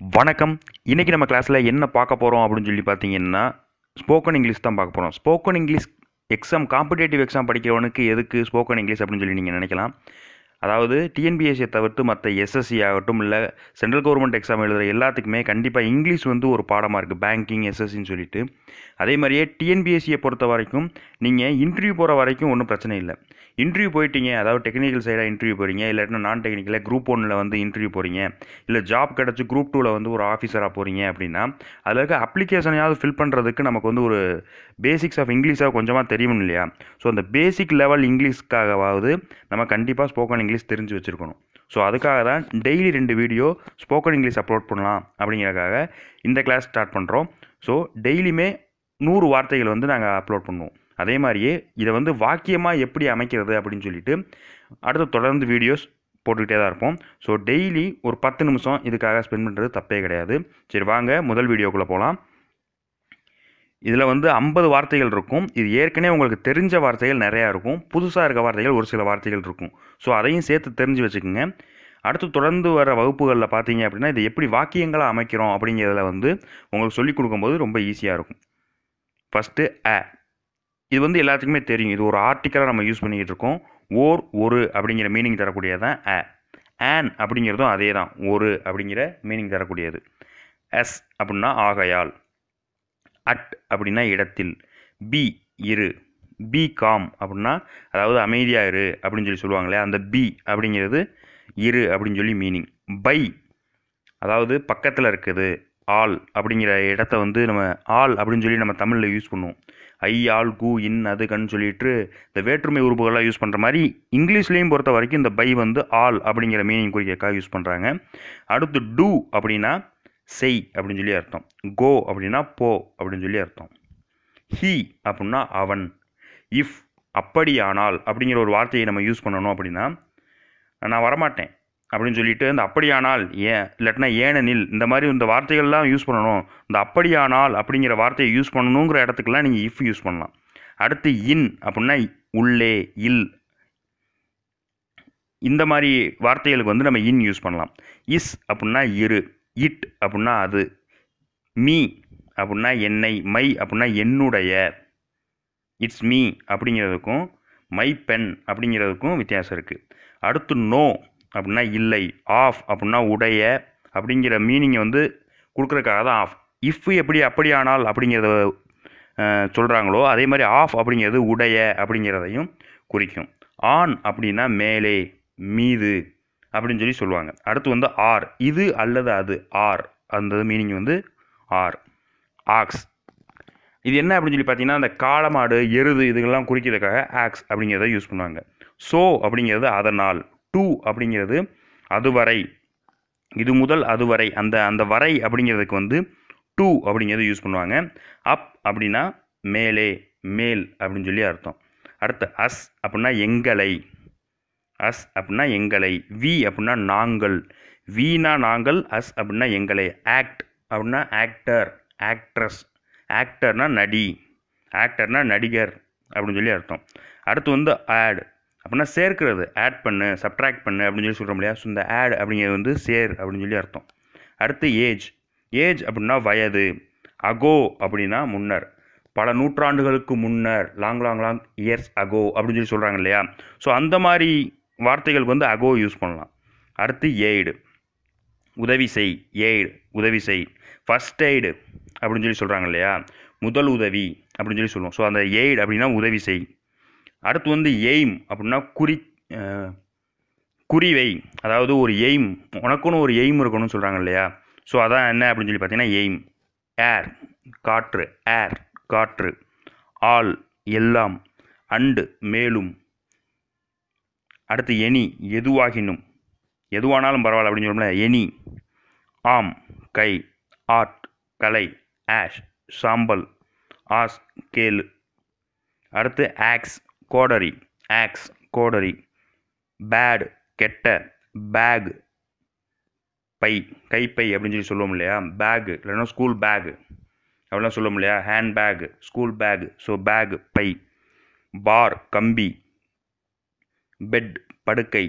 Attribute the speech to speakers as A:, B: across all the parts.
A: வணக்கம். இன்னைக்கு நம்ம கிளாஸ்ல என்ன பார்க்க போறோம் அப்படின்னு சொல்லி பார்த்தீங்கன்னா, ஸ்போக்கன் இங்கிலீஷ் தான் பார்க்க போறோம். Spoken English exam competitive exam படிக்கிறவனுக்கு எதுக்கு ஸ்போக்கன் இங்கிலீஷ் அப்படின்னு சொல்லி நீங்க நினைக்கலாம். அதாவது டிஎன்பிஎஸ்சியை தவிர்த்து மற்ற எஸ்எஸ்சி ஆகட்டும், இல்ல சென்ட்ரல் கவர்மெண்ட் எக்ஸாம் எழுதுற எல்லாத்துக்குமே கண்டிப்பா இங்கிலீஷ் வந்து ஒரு பாடமா இருக்கு. பேங்கிங், எஸ்எஸ்சின்னு சொல்லிட்டு. அதே மாரியே டிஎன்பிஎஸ்சியை பொறுத்த வரைக்கும் நீங்க இன்டர்வியூ போற வரைக்கும் ஒன்றும் பிரச்சனை இல்ல. இன்டர்வியூ போயிட்டீங்க, அதாவது டெக்னிக்கல் சைடா இன்டர்வியூ போறீங்க, இல்லாட்டினா நான் டெக்னிக்கலா குரூப் 1ல வந்து இன்டர்வியூ போறீங்க, இல்ல ஜாப் கிடைச்சு குரூப் 2ல வந்து ஒரு ஆஃபீஸரா போறீங்க அப்படின்னா, அதில் இருக்க அப்ளிகேஷனையாவது ஃபில் பண்றதுக்கு நமக்கு வந்து ஒரு பேசிக்ஸ் ஆஃப் இங்கிலீஷாக கொஞ்சமாக தெரியும் இல்லையா? ஸோ அந்த பேசிக் லெவல் இங்கிலீஷ்க்காகவாவது நம்ம கண்டிப்பாக ஸ்போக்கன் இங்கிலீஷ் தெரிஞ்சு வச்சுருக்கணும். ஸோ அதுக்காக தான் daily 2 video spoken English upload பண்ணலாம் அப்படிங்கிறதுக்காக இந்த கிளாஸ் ஸ்டார்ட் பண்ணுறோம். ஸோ டெய்லியுமே 100 வார்த்தைகள் வந்து நாங்கள் அப்லோட் பண்ணுவோம். அதே மாதிரியே இதை வந்து வாக்கியமாக எப்படி அமைக்கிறது அப்படின்னு சொல்லிட்டு அடுத்து தொடர்ந்து வீடியோஸ் போட்டுக்கிட்டே தான் இருப்போம். ஸோ டெய்லி ஒரு 10 நிமிஷம் இதுக்காக ஸ்பெண்ட் பண்ணுறது தப்பே கிடையாது. சரி, வாங்க முதல் வீடியோக்குள்ளே போகலாம். இதில் வந்து 50 வார்த்தைகள் இருக்கும். இது ஏற்கனவே உங்களுக்கு தெரிஞ்ச வார்த்தைகள் நிறையா இருக்கும். புதுசாக இருக்க வார்த்தைகள் ஒரு சில வார்த்தைகள் இருக்கும். ஸோ அதையும் சேர்த்து தெரிஞ்சு வச்சுக்கோங்க. அடுத்து தொடர்ந்து வர வகுப்புகளில் பார்த்தீங்க அப்படின்னா இது எப்படி வாக்கியங்களாக அமைக்கிறோம் அப்படிங்கிறதுல வந்து உங்களுக்கு சொல்லிக் கொடுக்கும்போது ரொம்ப ஈஸியாக இருக்கும். ஃபஸ்ட்டு இது வந்து எல்லாத்துக்குமே தெரியும். இது ஒரு ஆர்டிக்கலாக நம்ம யூஸ் பண்ணிக்கிட்டு இருக்கோம். ஒரு அப்படிங்கிற மீனிங் தரக்கூடியதான் ஆன் அப்படிங்கிறதும் அதே தான். ஒரு அப்படிங்கிற மீனிங் தரக்கூடியது. எஸ் அப்படின்னா ஆகையால், அட் அப்படின்னா இடத்தில், பி இரு, பி காம் அப்படின்னா அதாவது அமைதியாக இரு அப்படின்னு சொல்லி சொல்லுவாங்களே, அந்த பி அப்படிங்கிறது இரு அப்படின்னு சொல்லி மீனிங். பை அதாவது பக்கத்தில் இருக்குது, ஆல் அப்படிங்கிற இடத்த வந்து நம்ம ஆல் அப்படின்னு சொல்லி நம்ம தமிழில் யூஸ் பண்ணுவோம். ஐ, ஆல், கு, இன், அது, கண் சொல்லிட்டு இந்த வேற்றுமை உறுப்புகள்லாம் யூஸ் பண்ணுற மாதிரி இங்கிலீஷ்லேயும் பொறுத்த வரைக்கும் இந்த பை வந்து ஆல் அப்படிங்கிற மீனிங் குறிக்கிறதுக்காக யூஸ் பண்ணுறாங்க. அடுத்து டூ அப்படின்னா செய் அப்படின்னு சொல்லி அர்த்தம். கோ அப்படின்னா போ அப்படின்னு சொல்லி அர்த்தம். ஹீ அப்படின்னா அவன். இஃப் அப்படியானால் அப்படிங்கிற ஒரு வார்த்தையை நம்ம யூஸ் பண்ணணும் அப்படின்னா, நான் வரமாட்டேன் அப்படின்னு சொல்லிட்டு இந்த அப்படியானால் ஏன், இல்லாட்டினா ஏனெனில், இந்த மாதிரி இந்த வார்த்தைகள்லாம் யூஸ் பண்ணணும். இந்த அப்படியானால் அப்படிங்கிற வார்த்தையை யூஸ் பண்ணணுங்கிற இடத்துக்குலாம் நீங்கள் இஃப் யூஸ் பண்ணலாம். அடுத்து இன் அப்படின்னா உள்ளே, இல், இந்த மாதிரி வார்த்தைகளுக்கு வந்து நம்ம இன் யூஸ் பண்ணலாம். இஸ் அப்படின்னா இரு, இட் அப்படின்னா அது, மீ அப்படின்னா என்னை, மை அப்படின்னா என்னுடைய, இட்ஸ் மீ அப்படிங்கிறதுக்கும் மை பென் அப்படிங்கிறதுக்கும் வித்தியாசம் இருக்குது. அடுத்து நோ அப்படின்னா இல்லை, ஆஃப் அப்படின்னா உடைய அப்படிங்கிற மீனிங்கை வந்து கொடுக்குறதுக்காக தான் ஆஃப். இஃப் எப்படி அப்படியானால் அப்படிங்கிறத சொல்கிறாங்களோ அதே மாதிரி ஆஃப் அப்படிங்கிறது உடைய அப்படிங்கிறதையும் குறிக்கும். ஆன் அப்படின்னா மேலே, மீது அப்படின்னு சொல்லி சொல்லுவாங்க. அடுத்து வந்து ஆர், இது அல்லது அது, ஆர் அந்த மீனிங் வந்து ஆர். ஆக்ஸ் இது என்ன அப்படின்னு சொல்லி பார்த்தீங்கன்னா, அந்த காளமாடு, எருது இதுகள்லாம் குறிக்கிறதுக்காக ஆக்ஸ் அப்படிங்கிறத யூஸ் பண்ணுவாங்க. ஸோ அப்படிங்கிறது அதனால், டூ அப்படிங்கிறது அதுவரை, இது முதல் அதுவரை, அந்த அந்த வரை அப்படிங்கிறதுக்கு வந்து டூ அப்படிங்கிறது யூஸ் பண்ணுவாங்க. அப் அப்படின்னா மேலே, மேல் அப்படின்னு சொல்லி அர்த்தம். அடுத்து அஸ் அப்படின்னா எங்களை, அஸ் அப்படின்னா எங்களை. வி அப்படின்னா நாங்கள், வீணா நாங்கள், அஸ் அப்படின்னா எங்களை. ஆக்ட் அப்படின்னா ஆக்டர், ஆக்ட்ரஸ், ஆக்டர்னா நடி, ஆக்டர்னா நடிகர் அப்படின்னு சொல்லி அர்த்தம். அடுத்து வந்து ஆட் அப்படின்னா சேர்க்கிறது, ஆட் பண்ணு, சப்ட்ராக்ட் பண்ணு அப்படின்னு சொல்லி சொல்கிறோம் இல்லையா? ஸோ இந்த ஆட் அப்படிங்கிறது வந்து சேர் அப்படின்னு சொல்லி அர்த்தம். அடுத்து ஏஜ், ஏஜ் அப்படின்னா வயது. அகோ அப்படின்னா முன்னர், பல நூற்றாண்டுகளுக்கு முன்னர், long long long years ago அப்படின்னு சொல்லி சொல்கிறாங்க இல்லையா? ஸோ அந்த மாதிரி வார்த்தைகளுக்கு வந்து அகோ யூஸ் பண்ணலாம். அடுத்து எய்டு, உதவி செய், எய்டு உதவி செய். ஃபஸ்ட் எய்டு அப்படின்னு சொல்லி சொல்கிறாங்க இல்லையா? முதல் உதவி அப்படின்னு சொல்லி சொல்லுவோம். ஸோ அந்த எய்டு அப்படின்னா உதவி செய். அடுத்து வந்து எய்ம் அப்படின்னா குறிவை, அதாவது ஒரு எய்ம், உனக்குன்னு ஒரு எய்ம் இருக்கணும்னு சொல்கிறாங்க இல்லையா? ஸோ அதான் என்ன அப்படின்னு சொல்லி பார்த்தீங்கன்னா எய்ம். ஏர் காற்று, ஏர் காற்று. ஆல் எல்லாம். அண்டு மேலும். அடுத்து எனி எதுவாகினும், எதுவானாலும் பரவாயில்ல அப்படின்னு சொல்லணும்ல, எனி. ஆம் கை, ஆர்ட் கலை, ஆஷ் சாம்பல், ஆஸ் கேளு. அடுத்து ஆக்ஸ் கோடரி, ஆக்ஸ் கோடரி. பேட் கெட்ட, பேக் பை, கைப்பை அப்படின்னு சொல்லி சொல்லுவோம் இல்லையா? பேகு இல்லைன்னா ஸ்கூல் பேகு அப்படிலாம் சொல்லுவோம் இல்லையா? Hand bag, school bag. So bag பை. பார் கம்பி, பெட் படுக்கை,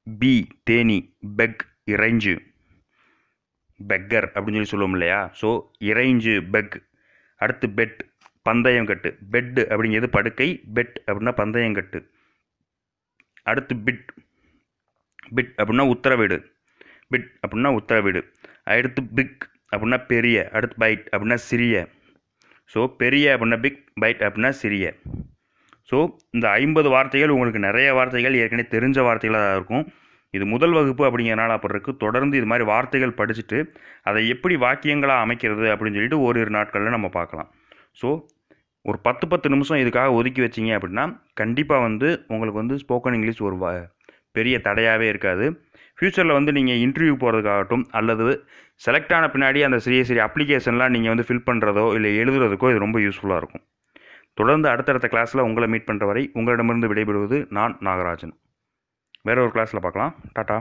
A: பி தேனி, பெக் இறைஞ்சு. பெக்கர் அப்படின்னு சொல்லி சொல்லுவோம் இல்லையா? ஸோ இறைஞ்சு பெக். அடுத்து பெட், பந்தயம் கட்டு. பெட் அப்படிங்கிறது படுக்கை, பெட் அப்படின்னா பந்தயம் கட்டு. அடுத்து பிட், பிட் அப்படின்னா உத்தரவிடு, பிட் அப்படின்னா உத்தரவிடு. அடுத்து பிக் அப்படின்னா பெரிய, அடுத்து பைட் அப்படின்னா சிறிய. ஸோ பெரிய அப்படின்னா பிக், பைட் அப்படின்னா சிறிய. ஸோ இந்த 50 வார்த்தைகள் உங்களுக்கு நிறைய வார்த்தைகள் ஏற்கனவே தெரிஞ்ச வார்த்தைகளாக தான் இருக்கும். இது முதல் வகுப்பு அப்படிங்கிறனால அப்படி இருக்குது. தொடர்ந்து இது மாதிரி வார்த்தைகள் படிச்சுட்டு அதை எப்படி வாக்கியங்களாக அமைக்கிறது அப்படின்னு சொல்லிட்டு ஓரிரு நாட்களில் நம்ம பார்க்கலாம். ஸோ ஒரு 10 நிமிஷம் இதுக்காக ஒதுக்கி வச்சிங்க அப்படின்னா கண்டிப்பாக வந்து உங்களுக்கு வந்து ஸ்போக்கன் இங்கிலீஷ் ஒரு பெரிய தடையாகவே இருக்காது. ஃப்யூச்சரில் வந்து நீங்கள் இன்டர்வியூ போகிறதுக்காகட்டும் அல்லது செலக்ட் ஆன பின்னாடி அந்த சிறிய சிறிய அப்ளிகேஷன்லாம் நீங்கள் வந்து ஃபில் பண்ணுறதோ இல்லை எழுதுறதுக்கோ இது ரொம்ப யூஸ்ஃபுல்லாக இருக்கும். தொடர்ந்து அடுத்தடுத்த கிளாஸில் உங்களை மீட் பண்ணுற வரை உங்களிடமிருந்து விடைபெறுவது நான் நாகராஜன். வேற ஒரு கிளாஸில் பார்க்கலாம். டாட்டா.